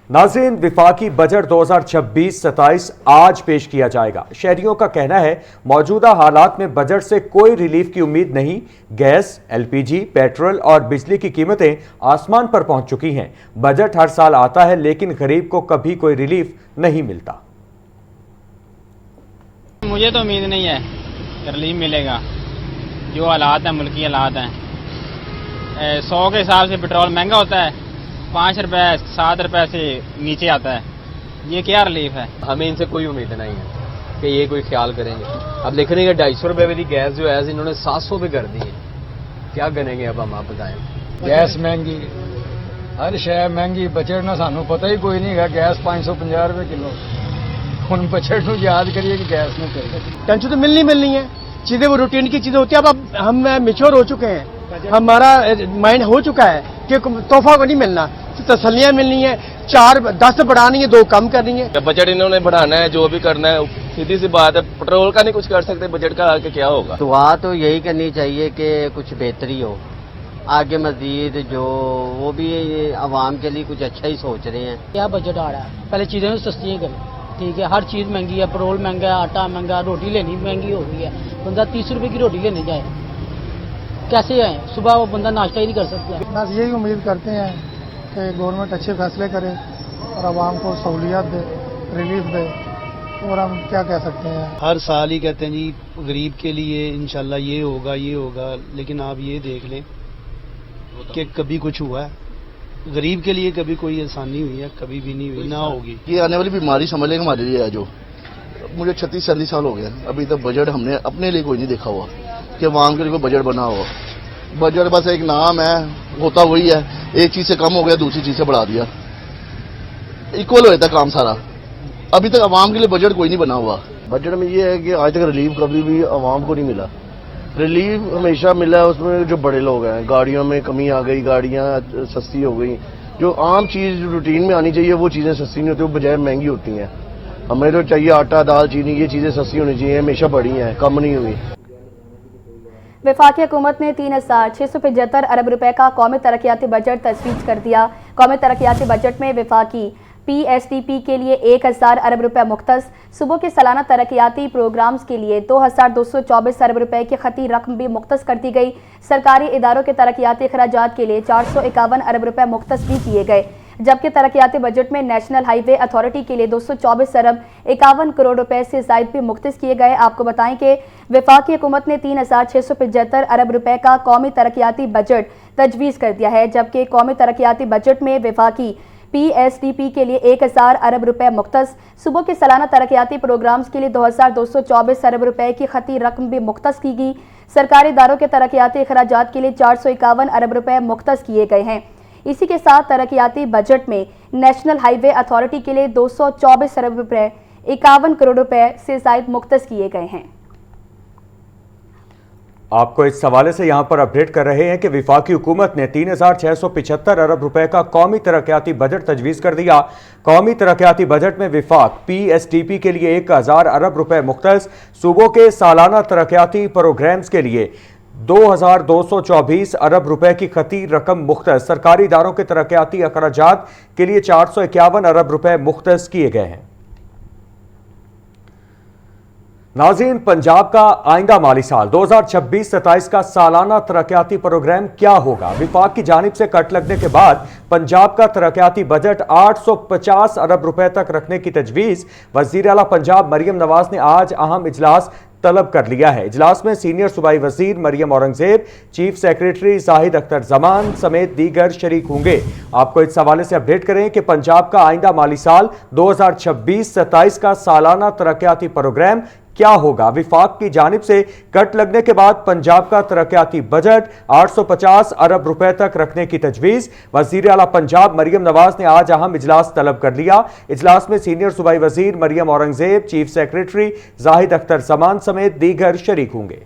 नाज़रीन, विफाकी बजट 2026-27 आज पेश किया जाएगा। शहरियों का कहना है मौजूदा हालात में बजट से कोई रिलीफ की उम्मीद नहीं। गैस, एलपीजी, पेट्रोल और बिजली की कीमतें आसमान पर पहुंच चुकी हैं। बजट हर साल आता है लेकिन गरीब को कभी कोई रिलीफ नहीं मिलता। मुझे तो उम्मीद नहीं है कि रिलीफ मिलेगा। जो हालात हैं, मुल्की हालात हैं, 100 के हिसाब से पेट्रोल महंगा होता है, 5 रुपए 7 रुपए से नीचे आता है। ये क्या रिलीफ है? हमें इनसे कोई उम्मीद नहीं है कि ये कोई ख्याल करेंगे। अब देख रहे हैं 250 रुपए वाली गैस जो है इन्होंने 700 पे कर दी है। क्या करेंगे अब हम, आप बताएं। गैस महंगी, हर शय महंगी, बजट ना सानू पता ही कोई नहीं है। गैस 550 रुपए किलो, हम बजट ਨੂੰ याद करिए कि गैस में टेंशन तो मिलनी है। चीजें वो रूटीन की चीजें होती है। अब हम मैच्योर हो चुके हैं, हमारा माइंड हो चुका है कि तोहफा को नहीं मिलना, तसल्लियां मिलनी है। 4-10 बढ़ानी है, 2 कम करनी है। बजट इन्होंने बढ़ाना है, जो भी करना है सीधी सी बात है। पेट्रोल का नहीं कुछ कर सकते, बजट का आगे क्या होगा। दुआ तो यही करनी चाहिए कि कुछ बेहतरी हो आगे मजीद, जो वो भी आवाम के लिए कुछ अच्छा ही सोच रहे हैं। क्या बजट आ रहा है, पहले चीजें तो सस्ती करें, ठीक है। हर चीज महंगी है, पेट्रोल महंगा है, आटा महंगा, रोटी लेनी महंगी हो गई है। बंदा 30 रुपए की रोटी लेने जाए कैसे आए? सुबह वो बंदा नाश्ता ही नहीं कर सकता। बस यही उम्मीद करते हैं कि गवर्नमेंट अच्छे फैसले करे और आवाम को सहूलियत दे, रिलीफ दे, और हम क्या कह सकते हैं। हर साल ही कहते हैं जी गरीब के लिए इंशाल्लाह ये होगा, लेकिन आप ये देख लें कि कभी कुछ हुआ है गरीब के लिए? कभी कोई आसानी हुई है? कभी भी नहीं हुई, ना होगी। ये आने वाली बीमारी समझ लेंगे हमारे लिए है। जो मुझे 36-37 साल हो गए, अभी तक बजट हमने अपने लिए कोई नहीं देखा हुआ कि आवाम के लिए कोई बजट बना हुआ। बजट बस एक नाम है, होता वही है। एक चीज से कम हो गया, दूसरी चीज से बढ़ा दिया, इक्वल होता काम सारा। अभी तक आवाम के लिए बजट कोई नहीं बना हुआ। बजट में ये है कि आज तक रिलीफ कभी भी आवाम को नहीं मिला। रिलीफ हमेशा मिला है उसमें जो बड़े लोग हैं। गाड़ियों में कमी आ गई, गाड़ियां सस्ती हो गई। जो आम चीज रूटीन में आनी चाहिए वो चीजें सस्ती नहीं होती, वो बजाय महंगी होती हैं। हमें तो चाहिए आटा, दाल, चीनी, ये चीजें सस्ती होनी चाहिए, हमेशा बढ़ी हैं, कम नहीं हुई। वफाकी हुकूमत ने 3675 अरब रुपए का कौमी तरक्याती बजट तजवीज़ कर दिया। कौमी तरक्याती बजट में वफाकी PSDP के लिए 1000 अरब रुपए मुख्तस, सूबों के सालाना तरक्याती प्रोग्राम्स के लिए 2224 अरब रुपए की खती रकम भी मुख्तस कर दी गई। सरकारी इदारों के तरक्याती अखराजात के लिए 451 अरब रुपए मुख्तस भी किए गए, जबकि तरक्याती बजट में नेशनल हाईवे अथॉरिटी के लिए 224 अरब 51 करोड़ रुपए से ज़ायद भी मुख्तस किए गए। आपको बताएं कि वफाकी हुकूमत ने 3675 अरब रुपए का कौमी तरक्याती बजट तजवीज़ कर दिया है, जबकि कौमी तरक्याती बजट में वफाकी PSDP के लिए 1000 अरब रुपए मुख्तस, सूबों के सालाना तरक्याती प्रोग्राम्स के लिए 2224 अरब रुपए की खती रकम भी मुख्तस की गई। सरकारी इदारों के तरक्याती अखराजात के लिए 451 अरब रुपए मुख्तस किए गए हैं। इसी के साथ तरक्याती बजट में नेशनल हाईवे अथॉरिटी के लिए 224 अरब रुपए 51 करोड़ रुपए से ज़ायद मुख्तस किए गए हैं। आपको इस हवाले से यहां पर अपडेट कर रहे हैं कि वफाकी हुकूमत ने 3675 अरब रुपए का कौमी तरक्याती बजट तजवीज़ कर दिया। कौमी तरक्याती बजट में वफाक PSDP के लिए 1000 अरब रुपए मुख्तस, सूबों के सालाना तरक्याती प्रोग्राम्स के लिए 2224 अरब रुपए की खती रकम मुख्तस, सरकारी इदारों के तरक्याती अखराजात के लिए 451 अरब रुपए मुख्तस किए गए हैं। नाज़रीन, पंजाब का आइंदा माली साल 2026-27 का सालाना तरक्याती प्रोग्राम क्या होगा? विफाक की जानिब से कट लगने के बाद पंजाब का तरक्याती बजट 850 अरब रुपए तक रखने की तजवीज़ वज़ीर आला पंजाब मरियम नवाज ने आज अहम इजलास तलब कर लिया है। इजलास में सीनियर सूबाई वजीर मरियम औरंगजेब, चीफ सेक्रेटरी जाहिद अख्तर जमान समेत दीगर शरीक होंगे। आपको इस हवाले से अपडेट करें कि पंजाब का आइंदा माली साल 2026-27 का सालाना तरक्याती प्रोग्राम क्या होगा? विफाक की जानिब से कट लगने के बाद पंजाब का तरक्याती बजट 850 अरब रुपए तक रखने की तजवीज़ वज़ीर आला पंजाब मरियम नवाज ने आज अहम इजलास तलब कर लिया। इजलास में सीनियर सूबाई वजीर मरियम औरंगजेब, चीफ सेक्रेटरी जाहिद अख्तर जमान समेत दीगर शरीक होंगे।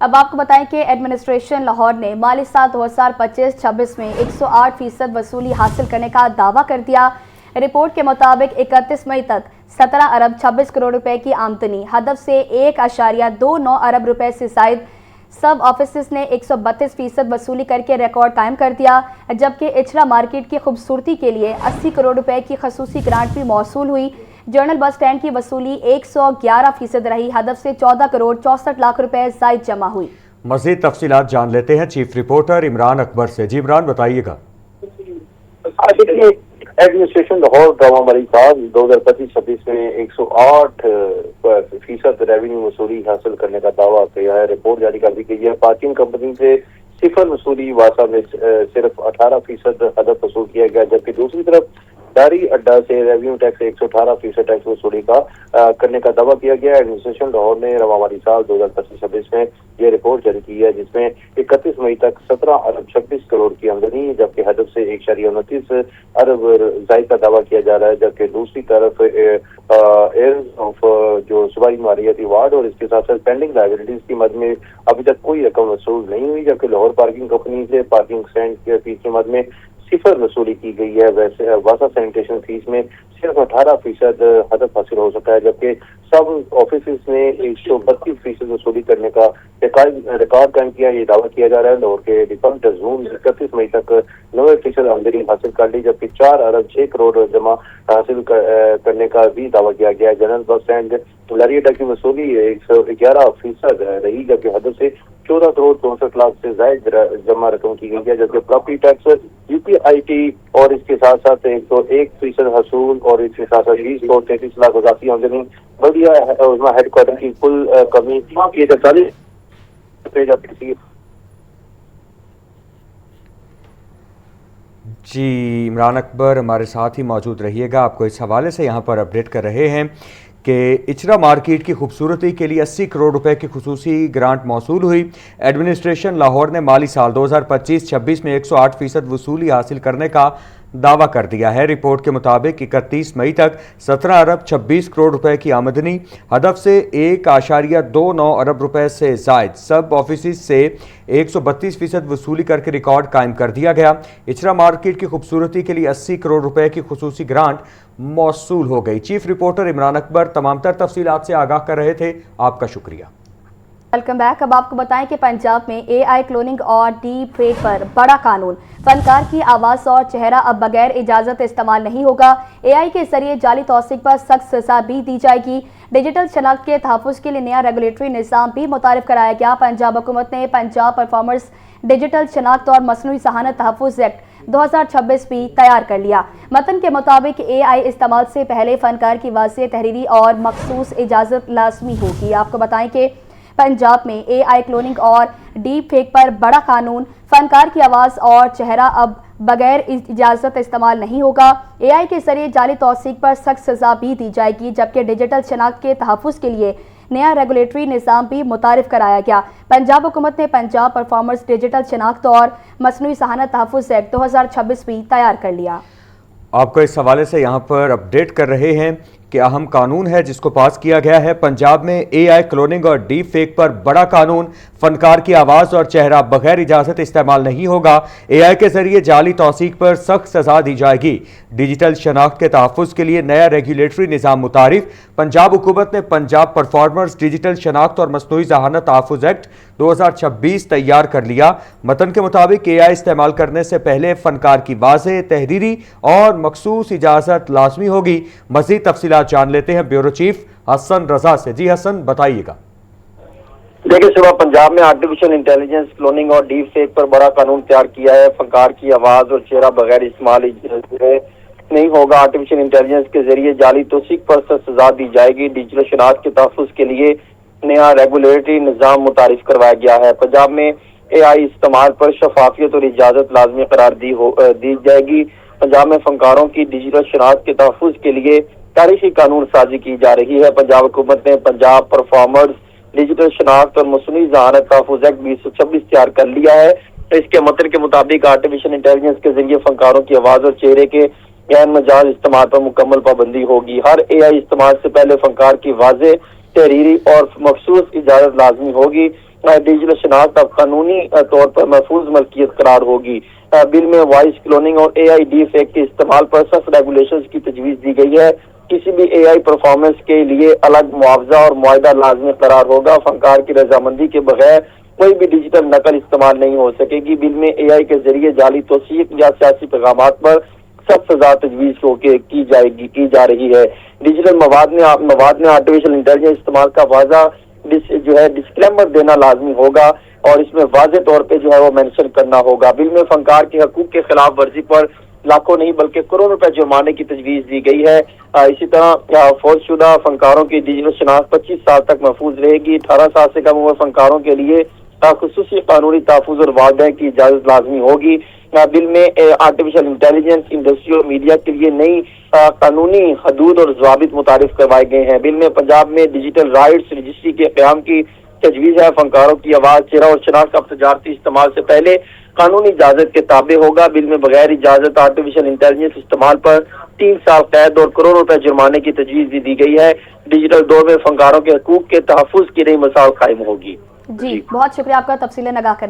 अब आपको बताएं कि एडमिनिस्ट्रेशन लाहौर ने माली साल 2025-26 में 108% वसूली हासिल करने का दावा कर दिया। रिपोर्ट के मुताबिक 31 मई तक 17 अरब 26 करोड़ रुपए की आमदनी हदफ से 1.29 अरब रुपए से ज़ायद सब ऑफिस ने 132% वसूली करके रिकॉर्ड कायम कर दिया, जबकि इचरा मार्केट की खूबसूरती के लिए 80 करोड़ रुपए की खसूसी ग्रांट भी मौसूल हुई। जनरल बस स्टैंड की वसूली 111% रही, हदफ से 14 करोड़ 64 लाख रुपए जायद जमा हुई। मजीद तफसीलात जान लेते हैं चीफ रिपोर्टर इमरान अकबर से। जी इमरान, बताइएगा। एडमिनिस्ट्रेशन लाहौर ड्रामा मरी साहब 2025-26 में 108% रेवेन्यू वसूली हासिल करने का दावा किया है। रिपोर्ट जारी कर दी गई है। पार्किंग कंपनी से सिफर वसूली, वासा में सिर्फ 18% हदफ वसूल किया गया, जबकि दूसरी तरफ दारी अड्डा से रेवेन्यू टैक्स 118% टैक्स वसूली का करने का दावा किया गया। एडमिनिस्ट्रेशन लाहौर ने रवामारी साल 2025-26 में ये रिपोर्ट जारी की है, जिसमें 31 मई तक 17 अरब 26 करोड़ की आमदनी, जबकि हदफ से 1.29 अरब जायद का दावा किया जा रहा है। जबकि दूसरी तरफ एयर्स ऑफ जो सूबाई मालियाती वार्ड और इसके साथ साथ पेंडिंग लायबिलिटीज की मद में अभी तक कोई रकम वसूल नहीं हुई, जबकि लाहौर पार्किंग कंपनी से पार्किंग स्टैंड के फीस की मद में सिफर वसूली की गई है। वैसे वासा सैनिटेशन फीस में सिर्फ 18% हदफ हासिल हो सका है, जबकि सब ऑफिस ने 132% वसूली करने का रिकॉर्ड कायम किया। ये दावा किया जा रहा है। लाहौर के डिफेंस जोन 31 मई तक 90% आमदनी हासिल कर ली, जबकि 4 अरब 6 करोड़ जमा हासिल करने का भी दावा किया गया है। जनरल बस स्टैंड लारियटा की वसूली 111% रही, जबकि हदफ से 14 करोड़ 64 लाख से जायद जमा रकम की गई है। जबकि प्रॉपर्टी टैक्स UPIT और इसके साथ साथ 101% हसूल और इसके साथ साथ 20 करोड़ 33 लाख इजाफी आमदनी बढ़िया है। हेडक्वार्टर की कुल कमी 41 जी इमरान अकबर हमारे साथ ही मौजूद रहिएगा। आपको इस हवाले से यहाँ पर अपडेट कर रहे हैं कि इचरा मार्केट की खूबसूरती के लिए 80 करोड़ रुपए की खुसूसी ग्रांट मौसूल हुई। एडमिनिस्ट्रेशन लाहौर ने माली साल 2025-26 में 108% वसूली हासिल करने का दावा कर दिया है। रिपोर्ट के मुताबिक 31 मई तक 17 अरब 26 करोड़ रुपए की आमदनी, हदफ से 1.29 अरब रुपए से जायद सब ऑफिस से 132% वसूली करके रिकॉर्ड कायम कर दिया गया। इचरा मार्केट की खूबसूरती के लिए 80 करोड़ रुपए की खुसूसी ग्रांट मौसूल हो गई। चीफ रिपोर्टर इमरान अकबर तमाम तर तफसीलात से आगाह कर रहे थे। आपका शुक्रिया। Welcome back. अब आपको बताएं कि पंजाब में AI क्लोनिंग और डीप फेक पर बड़ा कानून। फनकार की आवाज़ और चेहरा अब बगैर इजाज़त इस्तेमाल नहीं होगा। AI के जरिए जाली तौसीक पर सख्त सजा भी दी जाएगी। डिजिटल शनाख्त के तहफ़्फ़ुज़ के लिए नया रेगुलेटरी निज़ाम भी मुतारिफ कराया गया। पंजाब हुकूमत ने पंजाब परफॉर्मर्स डिजिटल शनाख्त और मसनूई ज़हानत तहफ़्फ़ुज़ एक्ट 2026 भी तैयार कर लिया। मतन के मुताबिक AI इस्तेमाल से पहले फनकार की वाज़ेह तहरीरी और मखसूस इजाज़त लाजमी होगी। आपको बताएं कि पंजाब में AI क्लोनिंग और डीप फेक पर बड़ा कानून। फनकार की आवाज़ और चेहरा अब बगैर इजाज़त इस्तेमाल नहीं होगा। AI के जरिए जाली तौसीक पर सख्त सजा भी दी जाएगी, जबकि डिजिटल शनाख्त के तहफ़्फ़ुज़ के लिए नया रेगुलेटरी निज़ाम भी मुतारिफ कराया गया। पंजाब हुकूमत ने पंजाब परफॉर्मर्स डिजिटल शनाख्त और मसनूई ज़हानत तहफ़्फ़ुज़ एक्ट 2026 भी तैयार कर लिया। आपको इस हवाले से यहाँ पर अपडेट कर रहे हैं कि अहम कानून है जिसको पास किया गया है। पंजाब में AI क्लोनिंग और डीप फेक पर बड़ा कानून। फनकार की आवाज़ और चेहरा बगैर इजाज़त इस्तेमाल नहीं होगा। AI के जरिए जाली तौसीक पर सख्त सजा दी जाएगी। डिजिटल शनाख्त के तहफ़्फ़ुज़ के लिए नया रेगुलेटरी निज़ाम मुतारिफ। पंजाब हुकूमत ने पंजाब परफॉर्मर्स डिजिटल शनाख्त और मसनूई ज़हानत तहफ़्फ़ुज़ एक्ट 2026 तैयार कर लिया। मतन के मुताबिक AI इस्तेमाल करने से पहले फनकार की वाज़ेह तहरीरी और मखसूस इजाज़त लाजमी होगी। मज़ीद तफसीलात जान लेते हैं ब्यूरो चीफ हसन रजा से। जी हसन, बताइएगा। देखिए, सुबह पंजाब में आर्टिफिशियल इंटेलिजेंस क्लोनिंग और डीप फेक पर बड़ा कानून तैयार किया है। फनकार की आवाज और चेहरा बगैर इस्तेमाल नहीं होगा। आर्टिफिशियल इंटेलिजेंस के जरिए जाली तौसीक पर सजा दी जाएगी। डिजिटल शनाख्त के तहफ़्फ़ुज़ के लिए नया रेगुलेटरी निज़ाम मुतारिफ करवाया गया है। पंजाब में AI इस्तेमाल पर शफाफियत और इजाज़त लाजमी करार दी जाएगी। पंजाब में फनकारों की डिजिटल शनाख्त के तहफ़्फ़ुज़ के लिए तारीखी कानून साजी की जा रही है। पंजाब हुकूमत ने पंजाब परफॉर्मर्स डिजिटल शनाख्त और मसनूई ज़हानत तहफ़्फ़ुज़ एक्ट 2026 तैयार कर लिया है। इसके मतन के मुताबिक आर्टिफिशियल इंटेलिजेंस के जरिए फनकारों की आवाज़ और चेहरे के गैर मजाज इस्तेमाल पर मुकम्मल पाबंदी होगी। हर AI इस्तेमाल से पहले फनकार की वाज़ेह तहरीरी और मखसूस इजाज़त लाजमी होगी। डिजिटल शनाख्त अब कानूनी तौर पर महफूज मलकियत करार होगी। बिल में वॉइस क्लोनिंग और AI डीप फेक के इस्तेमाल पर सख्त रेगुलेशंस की तजवीज़ दी गई है। किसी भी AI परफॉर्मेंस के लिए अलग मुआवजा और मुआहदा लाजमी करार होगा। फनकार की रजामंदी के बगैर कोई भी डिजिटल नकल इस्तेमाल नहीं हो सकेगी। बिल में AI के जरिए जाली तौसीक या सियासी पैगामात पर सख्त सजा तजवीज की जा रही है। डिजिटल मवाद में आर्टिफिशियल इंटेलिजेंस इस्तेमाल का वाज़ा डिस्क्लेमर देना लाजमी होगा और इसमें वाज़े तौर पे वो मेंशन करना होगा। बिल में फनकार के हकूक के खिलाफ वर्जी पर लाखों नहीं बल्कि करोड़ों रुपए जुर्माने की तजवीज दी गई है। इसी तरह फौजशुदा फनकारों की डिजिटल शनाख्त 25 साल तक महफूज रहेगी। 18 साल से कम उम्र फनकारों के लिए खुसूसी कानूनी तहफ़्फ़ुज़ और वादे की इजाज़त लाजमी होगी। बिल में आर्टिफिशियल इंटेलिजेंस इंडस्ट्री और मीडिया के लिए नई कानूनी हदूद और ज़वाबित मुतारिफ करवाए गए हैं। बिल में पंजाब में डिजिटल राइट्स रजिस्ट्री के क़याम की तजवीज़ है। फनकारों की आवाज़, चेहरा और शनाख्त का तजारती इस्तेमाल से पहले कानूनी इजाज़त के ताबे होगा। बिल में बगैर इजाज़त आर्टिफिशियल इंटेलिजेंस इस्तेमाल पर 3 साल कैद और करोड़ों रुपए जुर्माने की तजवीज़ भी दी गई है। डिजिटल दौर में फनकारों के हकूक के तहफ़्फ़ुज़ की नई मिसाल कायम होगी। जी बहुत शुक्रिया आपका तफसीलें नगाह करने